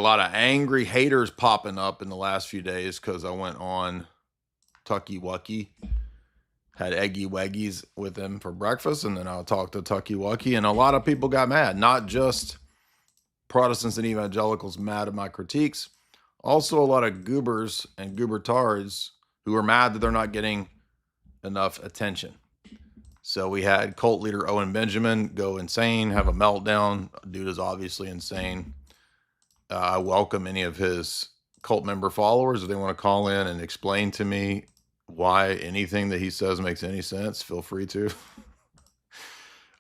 lot of angry haters popping up in the last few days because I went on Tucky Wucky, had Eggy Weggies with him for breakfast, and then I talked to Tucky Wucky, and a lot of people got mad. Not just Protestants and evangelicals mad at my critiques, also a lot of goobers and goobertards who are mad that they're not getting enough attention. So we had cult leader Owen Benjamin go insane, have a meltdown. Dude is obviously insane. I welcome any of his cult member followers. If they want to call in and explain to me why anything that he says makes any sense, feel free to.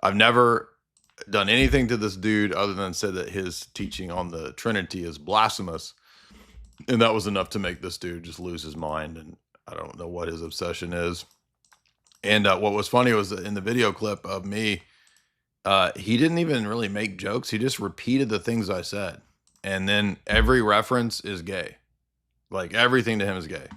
I've never done anything to this dude other than said that his teaching on the Trinity is blasphemous. And that was enough to make this dude just lose his mind. And I don't know what his obsession is. And what was funny was that in the video clip of me, he didn't even really make jokes. He just repeated the things I said. And then every reference is gay. Like everything to him is gay.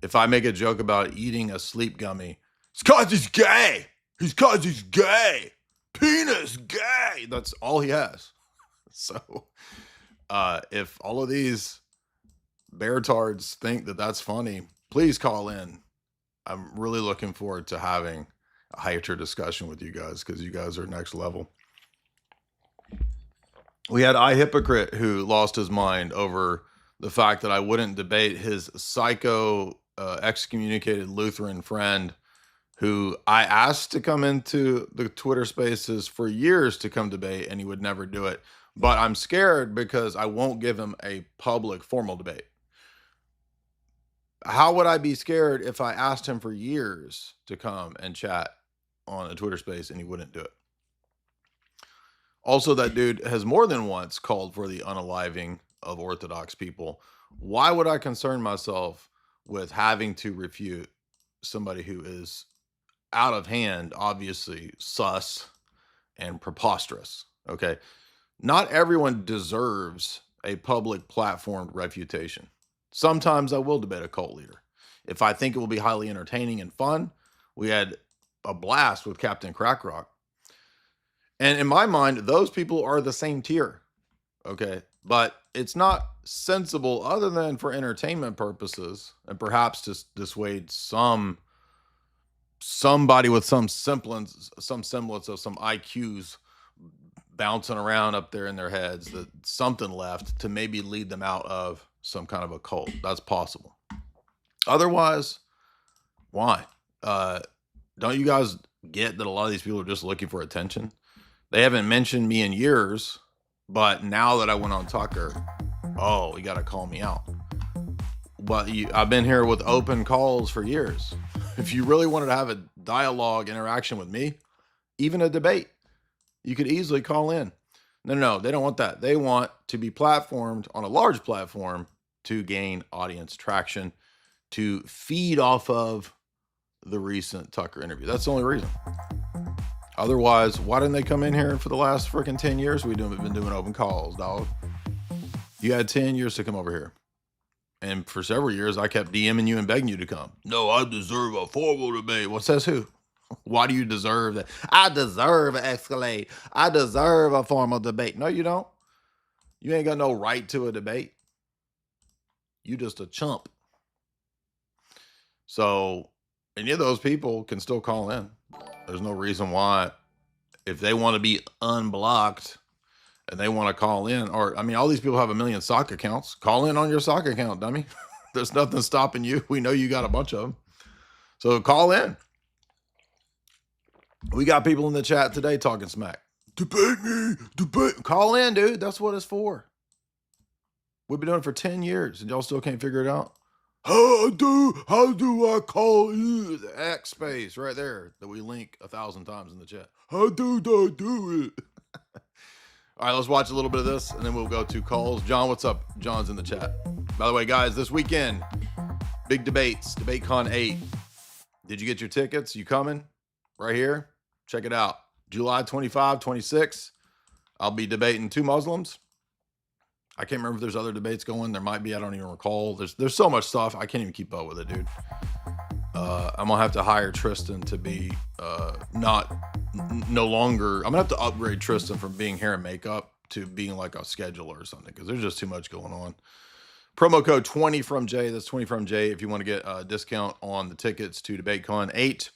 If I make a joke about eating a sleep gummy, it's because he's gay. He's because he's gay. Penis gay. That's all he has. So if all of these beartards think that that's funny, please call in. I'm really looking forward to having a higher discussion with you guys because you guys are next level. We had Hypocrite who lost his mind over the fact that I wouldn't debate his psycho excommunicated Lutheran friend who I asked to come into the Twitter spaces for years to come debate, and he would never do it. But I'm scared because I won't give him a public formal debate. How would I be scared if I asked him for years to come and chat on a Twitter space and he wouldn't do it? Also, that dude has more than once called for the unaliving of Orthodox people. Why would I concern myself with having to refute somebody who is out of hand, obviously sus and preposterous? Okay. Not everyone deserves a public platformed refutation. Sometimes I will debate a cult leader if I think it will be highly entertaining and fun. We had a blast with Captain Crackrock. And in my mind, those people are the same tier. Okay. But it's not sensible other than for entertainment purposes and perhaps to dissuade somebody with some semblance of some IQs bouncing around up there in their heads, that something left to maybe lead them out of some kind of a cult. That's possible. Otherwise, why? Don't you guys get that a lot of these people are just looking for attention? They haven't mentioned me in years, but now that I went on Tucker, oh, you got to call me out. But I've been here with open calls for years. If you really wanted to have a dialogue interaction with me, even a debate, you could easily call in. No, they don't want that. They want to be platformed on a large platform to gain audience traction, to feed off of the recent Tucker interview. That's the only reason. Otherwise, why didn't they come in here for the last freaking 10 years? We've been doing open calls, dog. You had 10 years to come over here. And for several years, I kept DMing you and begging you to come. No, I deserve a formal debate. Well, says who? Why do you deserve that? I deserve an escalade. I deserve a formal debate. No, you don't. You ain't got no right to a debate. You just a chump. So any of those people can still call in. There's no reason why, if they want to be unblocked and they want to call in, or I mean, all these people have a million sock accounts. Call in on your sock account, dummy. There's nothing stopping you. We know you got a bunch of them. So call in. We got people in the chat today talking smack. Debate me, debate. Call in, dude. That's what it's for. We've been doing it for 10 years and y'all still can't figure it out. How do I call you? The X space right there that we link 1,000 times in the chat. How do I do it? All right, let's watch a little bit of this and then we'll go to calls. John, what's up? John's in the chat. By the way, guys, this weekend, big debates, DebateCon 8. Did you get your tickets? You coming? Right here. Check it out. July 25, 26. I'll be debating 2 Muslims. I can't remember if there's other debates going. There might be. I don't even recall. There's so much stuff. I can't even keep up with it, dude. I'm going to have to hire Tristan to be no longer. I'm going to have to upgrade Tristan from being hair and makeup to being like a scheduler or something, because there's just too much going on. Promo code 20 from Jay. That's 20 from Jay if you want to get a discount on the tickets to DebateCon 8.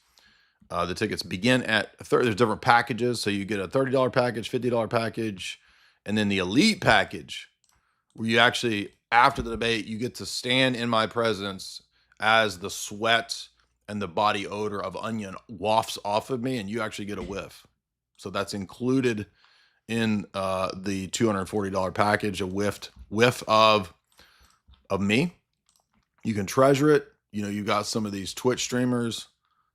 The tickets begin at there's different packages. So you get a $30 package, $50 package, and then the elite package, where you actually, after the debate, you get to stand in my presence as the sweat and the body odor of onion wafts off of me, and you actually get a whiff. So that's included in the $240 package, a whiff of me. You can treasure it. You know, you got some of these Twitch streamers.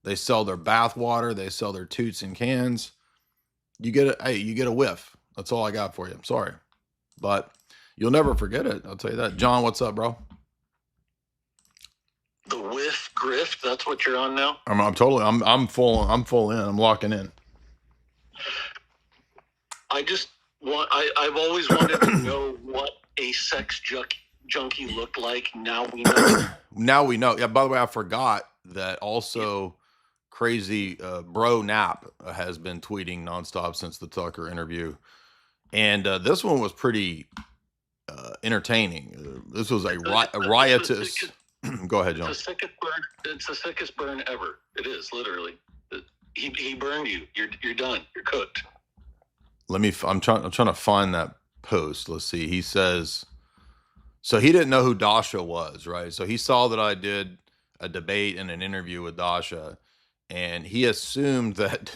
They sell their bath water. They sell their toots in cans. You get you get a whiff. That's all I got for you. I'm sorry, but you'll never forget it. I'll tell you that. John, what's up, bro? The whiff grift. That's what you're on now. I'm full in. I'm locking in. I've always wanted to know what a sex junkie looked like. Now we know. Now we know. Yeah. By the way, I forgot that also. Crazy bro Nap has been tweeting nonstop since the Tucker interview, and this one was pretty entertaining. This was a riotous. Go ahead, John. It's the sickest burn ever. It is literally. He burned you. You're done. You're cooked. I'm trying to find that post. Let's see. He says, so he didn't know who Dasha was, right? So he saw that I did a debate and an interview with Dasha. And he assumed that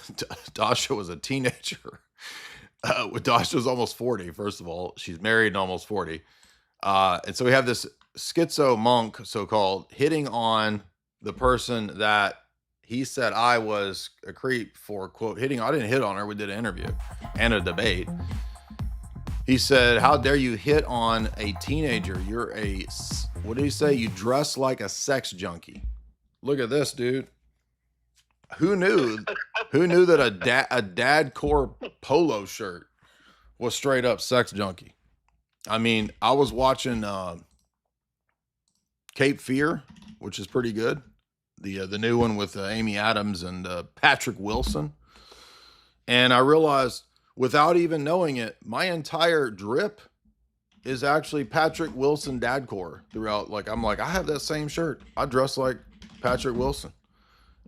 Dasha was a teenager. Dasha was almost 40, first of all. She's married and almost 40. And so we have this schizo monk, so-called, hitting on the person that he said I was a creep for, quote, hitting. I didn't hit on her. We did an interview and a debate. He said, how dare you hit on a teenager? You're what did he say? You dress like a sex junkie. Look at this, dude. Who knew that a dad core polo shirt was straight up sex junkie? I mean, I was watching Cape Fear, which is pretty good. The new one with Amy Adams and Patrick Wilson. And I realized, without even knowing it, my entire drip is actually Patrick Wilson dad core throughout. I'm like, I have that same shirt. I dress like Patrick Wilson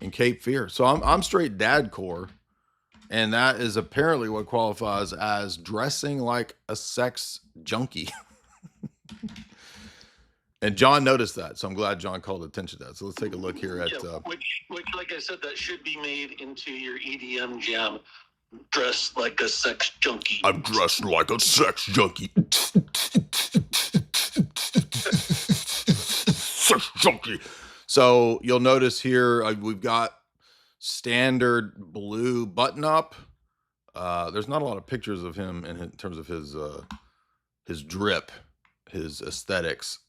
in Cape Fear. So I'm straight dad core. And that is apparently what qualifies as dressing like a sex junkie. And John noticed that. So I'm glad John called attention to that. So let's take a look here at... which, like I said, that should be made into your EDM jam. Dressed like a sex junkie. I'm dressed like a sex junkie. Sex junkie. So you'll notice here we've got standard blue button up. There's not a lot of pictures of him in terms of his drip, his aesthetics.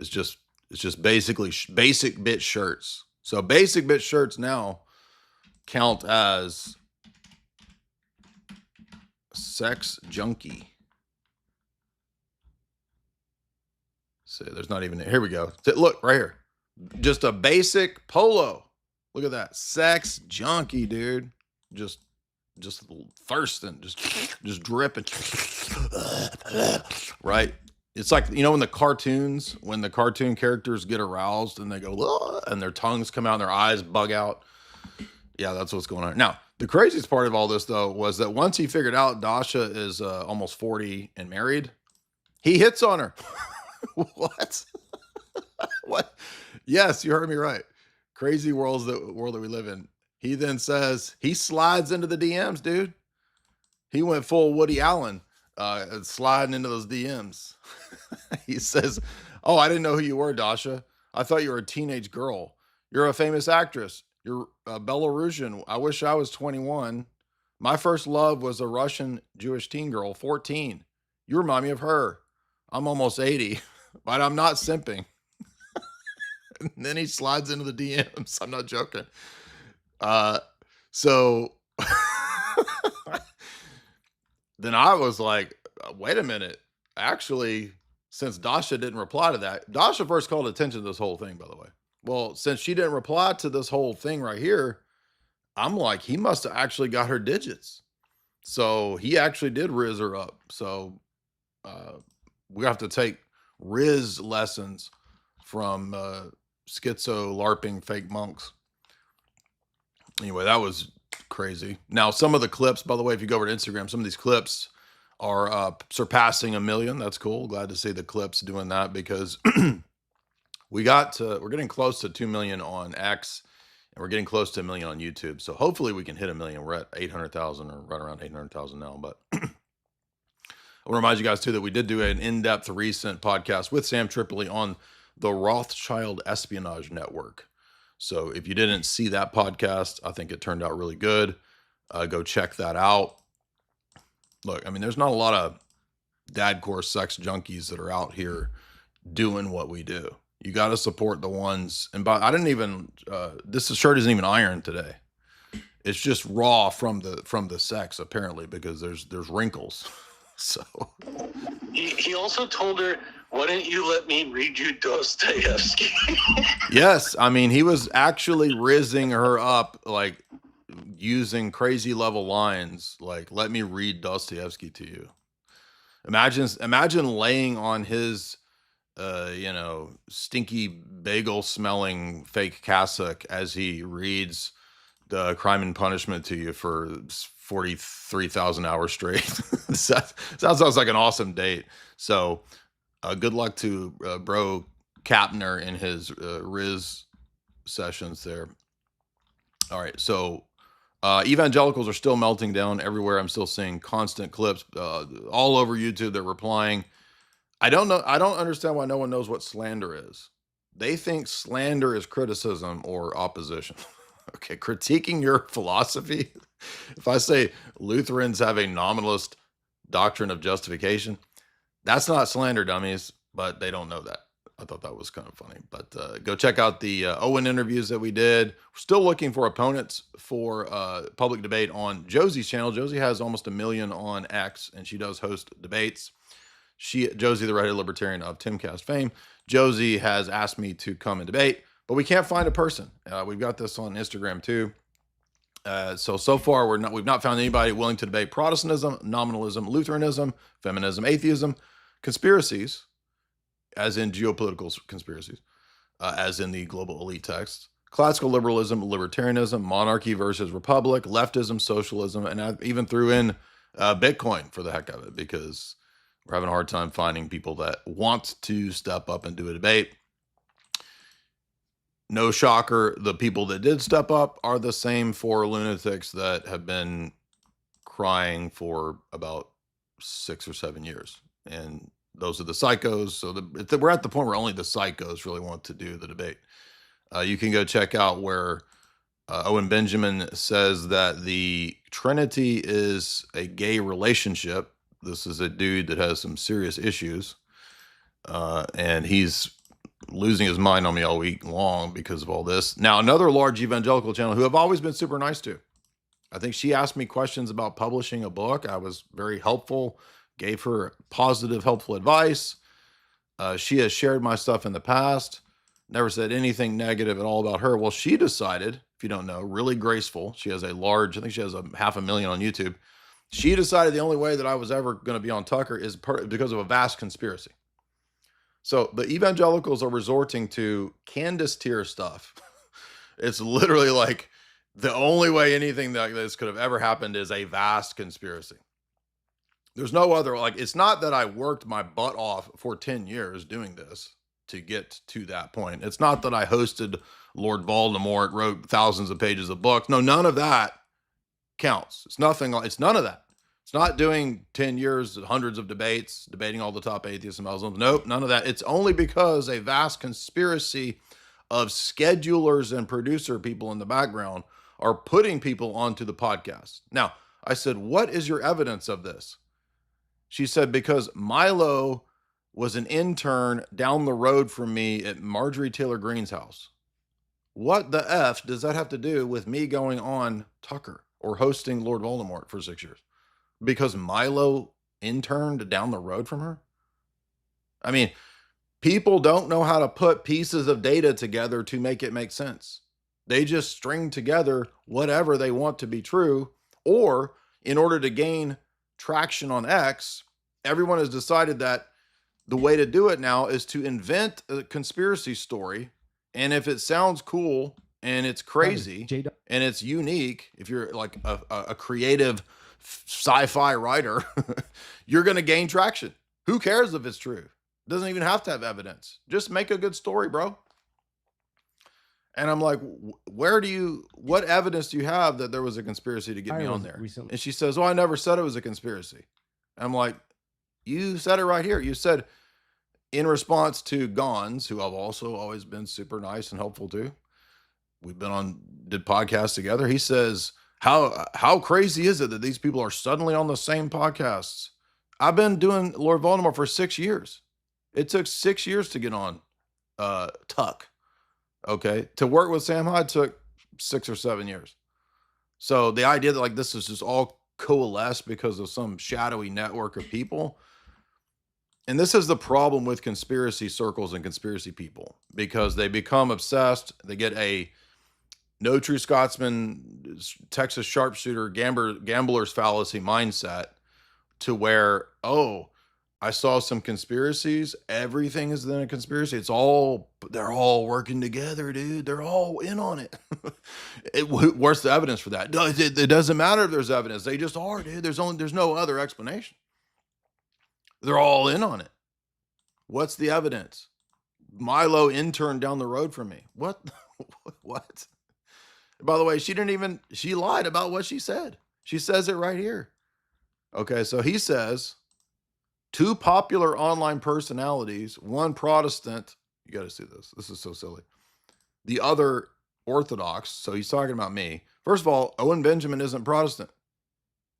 It's just basically basic bit shirts. So basic bit shirts now count as sex junkie. So there's not even, here we go. Look right here. Just a basic polo. Look at that. Sex junkie, dude. Just thirsting, just dripping. Right? It's like, you know, when the cartoon characters get aroused and they go, "Ugh," and their tongues come out and their eyes bug out. Yeah, that's what's going on. Now, the craziest part of all this, though, was that once he figured out Dasha is almost 40 and married, he hits on her. What? What? Yes, you heard me right. Crazy world that we live in. He then says, he slides into the DMs, dude. He went full Woody Allen, sliding into those DMs. He says, oh, I didn't know who you were, Dasha. I thought you were a teenage girl. You're a famous actress. You're Belarusian. I wish I was 21. My first love was a Russian Jewish teen girl, 14. You remind me of her. I'm almost 80, but I'm not simping. And then he slides into the DMs. I'm not joking. So then I was like, wait a minute. Actually, since Dasha didn't reply to that, Dasha first called attention to this whole thing, by the way. Well, since she didn't reply to this whole thing right here, I'm like, he must have actually got her digits. So he actually did riz her up. So we have to take riz lessons from schizo LARPing fake monks. Anyway, that was crazy. Now, some of the clips, by the way, if you go over to Instagram, some of these clips are surpassing 1 million. That's cool. Glad to see the clips doing that, because we're getting close to 2 million on X, and we're getting close to 1 million on YouTube. So hopefully we can hit 1 million. We're at 800,000, or right around 800,000 now. But I want to remind you guys too that we did do an in-depth recent podcast with Sam Tripoli on the Rothschild Espionage Network. So if you didn't see that podcast, I think it turned out really good. Go check that out. Look, I mean, there's not a lot of dadcore sex junkies that are out here doing what we do. You got to support the ones. And I didn't even, this shirt isn't even ironed today. It's just raw from the sex, apparently, because there's wrinkles. So he also told her, "Why don't you let me read you Dostoevsky?" Yes, I mean, he was actually rizzing her up, like using crazy level lines, like, "Let me read Dostoevsky to you." Imagine laying on his stinky bagel smelling fake cassock as he reads the Crime and Punishment to you for 43,000 hours straight. Sounds like an awesome date. So good luck to bro Kapner in his Riz sessions there. All right, so evangelicals are still melting down everywhere. I'm still seeing constant clips all over YouTube. They're replying. I don't understand why no one knows what slander is. They think slander is criticism or opposition. Okay, critiquing your philosophy. If I say Lutherans have a nominalist doctrine of justification, that's not slander, dummies, but they don't know that. I thought that was kind of funny. But go check out the Owen interviews that we did. We're still looking for opponents for public debate on Josie's channel. Josie has almost 1 million on X, and she does host debates. Josie, the redheaded libertarian of Timcast fame, Josie has asked me to come and debate, but we can't find a person. We've got this on Instagram too. So far we've not found anybody willing to debate Protestantism, nominalism, Lutheranism, feminism, atheism, conspiracies, as in geopolitical conspiracies, as in the global elite texts, classical liberalism, libertarianism, monarchy versus republic, leftism, socialism, and I even threw in Bitcoin for the heck of it, because we're having a hard time finding people that want to step up and do a debate. No shocker, the people that did step up are the same 4 lunatics that have been crying for about 6 or 7 years. And those are the psychos. So we're at the point where only the psychos really want to do the debate. You can go check out where Owen Benjamin says that the Trinity is a gay relationship. This is a dude that has some serious issues. And he's losing his mind on me all week long because of all this. Now, another large evangelical channel who I've always been super nice to. I think she asked me questions about publishing a book. I was very helpful, gave her positive, helpful advice. She has shared my stuff in the past, never said anything negative at all about her. Well, she decided, if you don't know, really graceful. She has I think she has 500,000 on YouTube. She decided the only way that I was ever going to be on Tucker is because of a vast conspiracy. So the evangelicals are resorting to Candace tier stuff. It's literally like the only way anything like this could have ever happened is a vast conspiracy. There's no other, it's not that I worked my butt off for 10 years doing this to get to that point. It's not that I hosted Lord Voldemort, wrote thousands of pages of books. No, none of that counts. It's none of that. It's not doing 10 years, hundreds of debates, debating all the top atheists and Muslims. Nope, none of that. It's only because a vast conspiracy of schedulers and producer people in the background are putting people onto the podcast. Now, I said, what is your evidence of this? She said, because Milo was an intern down the road from me at Marjorie Taylor Greene's house. What the F does that have to do with me going on Tucker or hosting Lord Voldemort for 6 years? Because Milo interned down the road from her? I mean, people don't know how to put pieces of data together to make it make sense. They just string together whatever they want to be true, or in order to gain traction on X, everyone has decided that the way to do it now is to invent a conspiracy story. And if it sounds cool and it's crazy and it's unique, if you're like a creative sci-fi writer, you're going to gain traction. Who cares if it's true? It doesn't even have to have evidence. Just make a good story, bro. And I'm like, what evidence do you have that there was a conspiracy to get me on there? Recently. And she says, I never said it was a conspiracy. I'm like, you said it right here. You said, in response to Gons, who I've also always been super nice and helpful to, we've did podcasts together. He says, how crazy is it that these people are suddenly on the same podcasts? I've been doing Lord Voldemort for 6 years. It took 6 years to get on Tuck. Okay. To work with Sam Hyde took 6 or 7 years. So the idea that like this is just all coalesced because of some shadowy network of people. And this is the problem with conspiracy circles and conspiracy people, because they become obsessed. They get a no true Scotsman, Texas sharpshooter, gambler's fallacy mindset to where, I saw some conspiracies. Everything is then a conspiracy. They're all working together, dude. They're all in on it. Where's the evidence for that? It doesn't matter if there's evidence. They just are, dude. There's no other explanation. They're all in on it. What's the evidence? Milo interned down the road from me. What? What? By the way, she lied about what she said. She says it right here. Okay, so he says, 2 popular online personalities, one Protestant, you got to see this. This is so silly. The other Orthodox. So he's talking about me. First of all, Owen Benjamin isn't Protestant.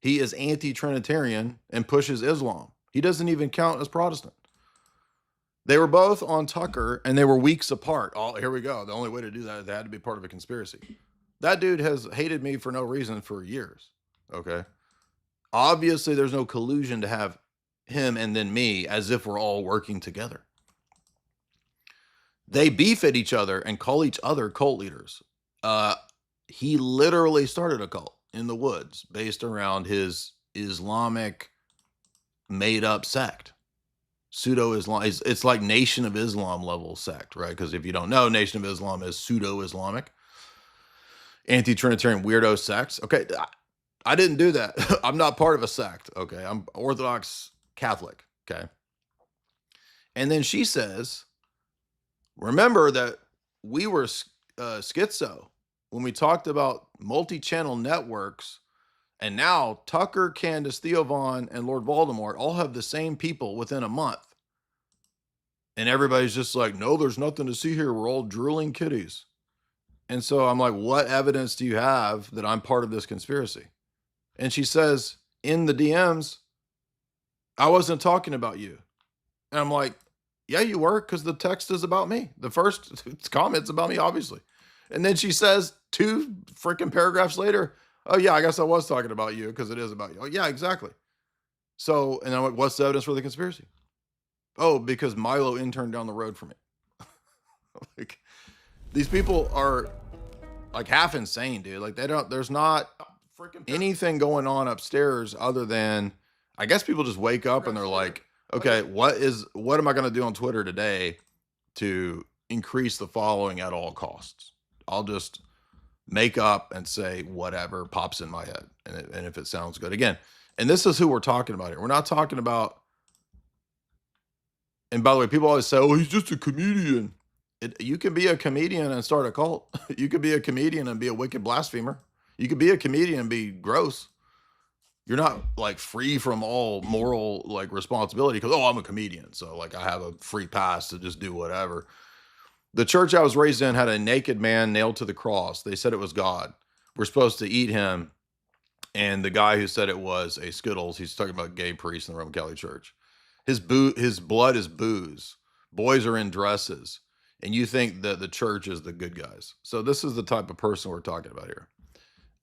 He is anti-Trinitarian and pushes Islam. He doesn't even count as Protestant. They were both on Tucker and they were weeks apart. Here we go. The only way to do that, they had to be part of a conspiracy. That dude has hated me for no reason for years. Okay. Obviously, there's no collusion to have him and then me as if we're all working together. They beef at each other and call each other cult leaders. He literally started a cult in the woods based around his Islamic made up sect. Pseudo-Islam. It's like Nation of Islam level sect, right? Because if you don't know, Nation of Islam is pseudo-Islamic, anti-Trinitarian weirdo sects. Okay, I didn't do that. I'm not part of a sect. Okay, I'm Orthodox Catholic. Okay. And then she says, remember that we were schizo when we talked about multi-channel networks. And now Tucker, Candace, Theo Vaughn, and Lord Voldemort all have the same people within a month. And everybody's just like, no, there's nothing to see here. We're all drooling kitties. And so I'm like, what evidence do you have that I'm part of this conspiracy? And she says, in the DMs, I wasn't talking about you. And I'm like, yeah, you were, because the text is about me. The first comment's about me, obviously. And then she says 2 freaking paragraphs later, oh, yeah, I guess I was talking about you because it is about you. Oh, yeah, exactly. So, and I'm like, what's the evidence for the conspiracy? Oh, because Milo interned down the road from me. Like, these people are like half insane, dude. Like, there's not anything going on upstairs other than, I guess people just wake up and they're like, okay, what am I going to do on Twitter today to increase the following at all costs? I'll just make up and say whatever pops in my head. And if it sounds good, again, and this is who we're talking about here. We're not talking about, and by the way, people always say, oh, he's just a comedian. You can be a comedian and start a cult. You could be a comedian and be a wicked blasphemer. You could be a comedian and be gross. You're not like free from all moral like responsibility because, I'm a comedian. So like I have a free pass to just do whatever. The church I was raised in had a naked man nailed to the cross. They said it was God. We're supposed to eat him. And the guy who said it was a Skittles, he's talking about gay priests in the Roman Catholic Church. His blood is booze. Boys are in dresses. And you think that the church is the good guys. So this is the type of person we're talking about here.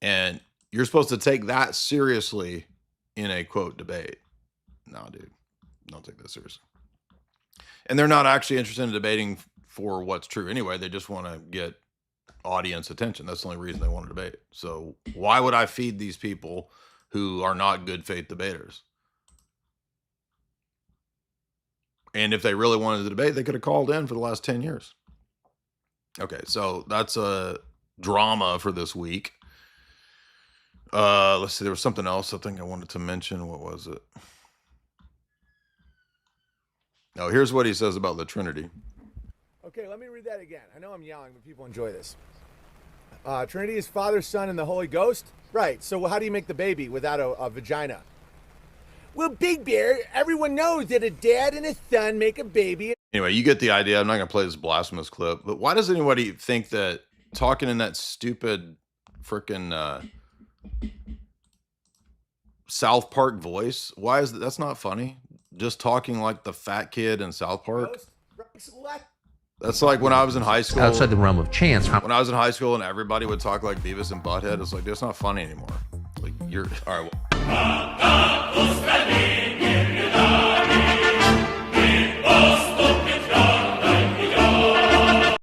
And you're supposed to take that seriously in a quote debate. No, dude, don't take that seriously. And they're not actually interested in debating for what's true anyway. They just want to get audience attention. That's the only reason they want to debate. So why would I feed these people who are not good faith debaters. And if they really wanted to debate, they could have called in for the last 10 years. Okay, so that's a drama for this week. Let's see, there was something else I think I wanted to mention. What was it? Oh, here's what he says about the Trinity. Okay, let me read that again. I know I'm yelling, but people enjoy this. Trinity is Father, Son, and the Holy Ghost? Right, so how do you make the baby without a vagina? Well, Big Bear, everyone knows that a dad and a son make a baby. Anyway, you get the idea. I'm not going to play this blasphemous clip, but why does anybody think that talking in that stupid freaking South Park voice, why is that's not funny? Just talking like the fat kid in South Park. That's like when I was in high school. Outside the realm of chance. When I was in high school and everybody would talk like Beavis and Butthead, it's like, that's not funny anymore. Like, you're all right.